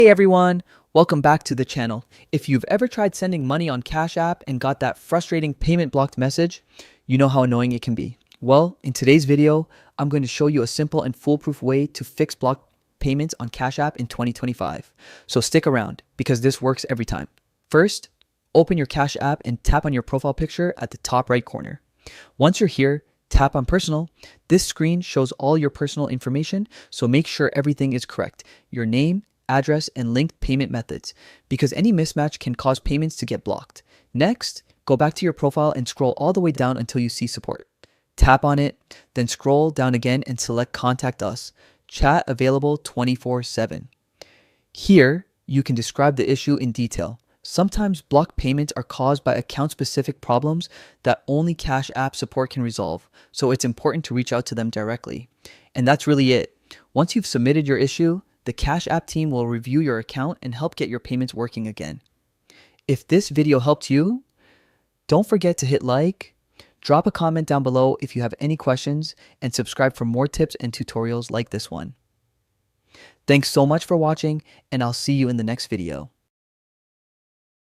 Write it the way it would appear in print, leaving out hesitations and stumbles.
Hey everyone, welcome back to the channel. If you've ever tried sending money on Cash App and got that frustrating payment blocked message, you know how annoying it can be. Well, in today's video, I'm going to show you a simple and foolproof way to fix blocked payments on Cash App in 2025. So stick around because this works every time. First, open your Cash App and tap on your profile picture at the top right corner. Once you're here, tap on personal. This screen shows all your personal information, so make sure everything is correct. Your name, address, and linked payment methods, because any mismatch can cause payments to get blocked. Next, go back to your profile and scroll all the way down until you see support. Tap on it, then scroll down again and select Contact Us. Chat available 24/7. Here, you can describe the issue in detail. Sometimes blocked payments are caused by account-specific problems that only Cash App support can resolve, so it's important to reach out to them directly. And that's really it. Once you've submitted your issue, the Cash App team will review your account and help get your payments working again. If this video helped you, don't forget to hit like, drop a comment down below if you have any questions, and subscribe for more tips and tutorials like this one. Thanks so much for watching, and I'll see you in the next video.